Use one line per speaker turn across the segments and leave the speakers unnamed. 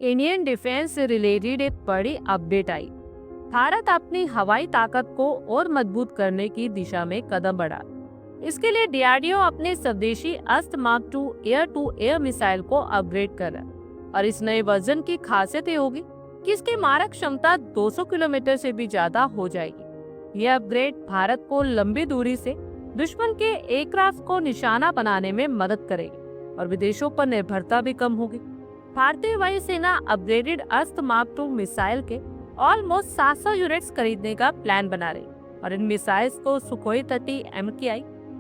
Indian defence से related एक बड़ी अपडेट आई। भारत अपनी हवाई ताकत को और मजबूत करने की दिशा में कदम बढ़ा। इसके लिए डीआरडीओ अपने स्वदेशी अस्त्र मार्क टू एयर मिसाइल को अपग्रेड कर रहा है। और इस नए वर्जन की खासियत ये होगी कि इसकी मारक क्षमता 200 किलोमीटर से भी ज्यादा हो जाएगी। यह अपग्रेड भारत को लंबी दूरी से दुश्मन के एयरक्राफ्ट को निशाना बनाने में मदद करेगी और विदेशों पर निर्भरता भी कम होगी। भारतीय वायुसेना अपग्रेडेड अस्त्र मार्क 2 मिसाइल के ऑलमोस्ट 700 यूनिट्स खरीदने का प्लान बना रही और इन मिसाइल्स को Sukhoi 30 MKI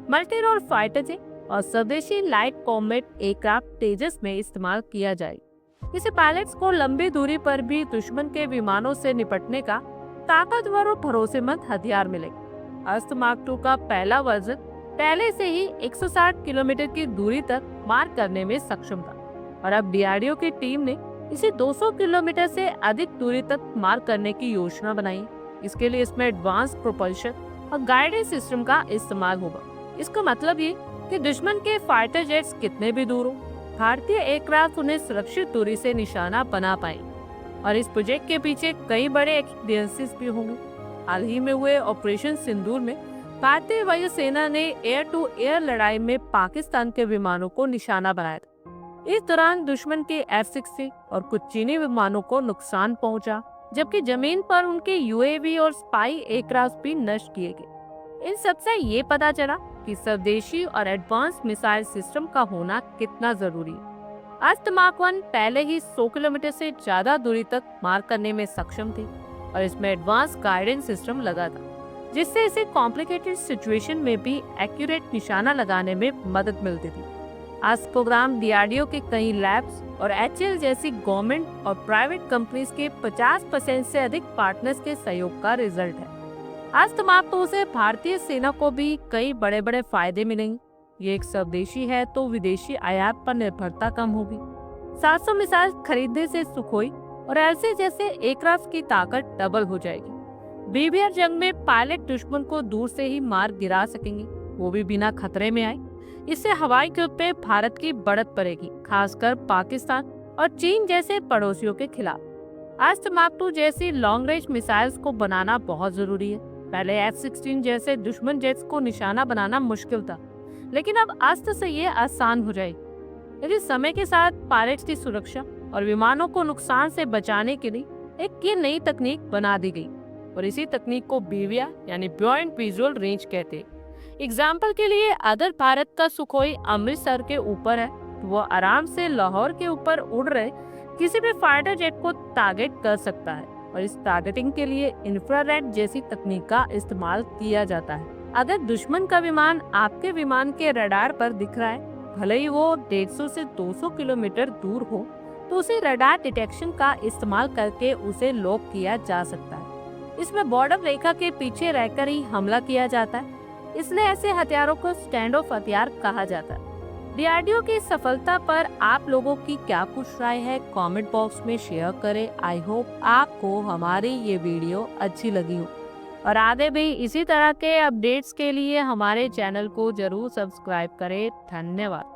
multi role fighter jet और स्वदेशी लाइट कॉम्बैट एयरक्राफ्ट तेजस में इस्तेमाल किया जाएगा। इसे पायलट्स को लंबी दूरी पर भी दुश्मन के विमानों से निपटने का ताकतवर और भरोसेमंद हथियार मिलेगा। अस्त्र मार्क 2 का पहला वर्जन पहले से ही 160 किलोमीटर की दूरी तक मार करने में सक्षम था और अब डीआरडीओ की टीम ने इसे 200 किलोमीटर से अधिक दूरी तक मार करने की योजना बनाई। इसके लिए इसमें एडवांस प्रोपल्शन और गाइडेंस सिस्टम का इस्तेमाल होगा। इसका मतलब ये कि दुश्मन के फाइटर जेट्स कितने भी दूर हो, भारतीय एयरक्राफ्ट उन्हें सुरक्षित दूरी से निशाना बना पाए। और इस प्रोजेक्ट के पीछे कई बड़े एक्सपीरियंसेस भी होंगे। हाल ही में हुए ऑपरेशन सिंदूर में भारतीय वायुसेना ने एयर टू एयर लड़ाई में पाकिस्तान के विमानों को निशाना बनाया था। इस दौरान दुश्मन के F-60 और कुछ चीनी विमानों को नुकसान पहुंचा, जबकि जमीन पर उनके UAV और स्पाई एयरक्राफ्ट भी नष्ट किए गए। इन सब से ये पता चला कि स्वदेशी और एडवांस मिसाइल सिस्टम का होना कितना जरूरी है। अस्त्र मार्क 1 पहले ही 100 किलोमीटर से ज्यादा दूरी तक मार करने में सक्षम थी और इसमें एडवांस गाइडेंस सिस्टम लगा था, जिससे इसे कॉम्प्लिकेटेड सिचुएशन में भी एक्यूरेट निशाना लगाने में मदद मिलती थी। आज प्रोग्राम डीआरडीओ के कई लैब्स और HAL जैसी गवर्नमेंट और प्राइवेट कंपनीज के 50% से अधिक पार्टनर्स के सहयोग का रिजल्ट है। अस्त्र मार्क 2 से भारतीय सेना को भी कई बड़े बड़े फायदे मिलेंगे। ये एक स्वदेशी है तो विदेशी आयात पर निर्भरता कम होगी। 700 मिसाइल खरीदने से सुखोई और ऐसे जैसे एयरक्राफ्ट की ताकत डबल हो जाएगी। बीबीआर जंग में पायलट दुश्मन को दूर से ही मार गिरा सकेंगे, वो भी बिना खतरे में आए। इससे हवाई युद्ध पे भारत की बढ़त पड़ेगी, खासकर पाकिस्तान और चीन जैसे पड़ोसियों के खिलाफ। अस्त्र मार्क 2 जैसी लॉन्ग रेंज मिसाइल्स को बनाना बहुत जरूरी है। पहले F-16 जैसे दुश्मन जेट्स को निशाना बनाना मुश्किल था, लेकिन अब अस्त्र से ये आसान हो जाएगी। यदि समय के साथ पायलट्स की सुरक्षा और विमानों को नुकसान से बचाने के लिए एक ये नई तकनीक बना दी गई और इसी तकनीक को BVR यानी बॉयंट विजुअल रेंज कहते हैं। एग्जाम्पल के लिए अगर भारत का सुखोई अमृतसर के ऊपर है तो वो आराम से लाहौर के ऊपर उड़ रहे किसी भी फाइटर जेट को टारगेट कर सकता है और इस टारगेटिंग के लिए इंफ्रारेड जैसी तकनीक का इस्तेमाल किया जाता है। अगर दुश्मन का विमान आपके विमान के रडार पर दिख रहा है, भले ही वो 150 से 200 किलोमीटर दूर हो, तो उसे रडार डिटेक्शन का इस्तेमाल करके उसे लॉक किया जा सकता है। इसमें बॉर्डर रेखा के पीछे रहकर ही हमला किया जाता है, इसलिए ऐसे हथियारों को स्टैंड ऑफ हथियार कहा जाता है। डीआरडीओ की सफलता पर आप लोगों की क्या कुछ राय है, कमेंट बॉक्स में शेयर करें। आई होप आपको हमारी ये वीडियो अच्छी लगी हो और आगे भी इसी तरह के अपडेट्स के लिए हमारे चैनल को जरूर सब्सक्राइब करें। धन्यवाद।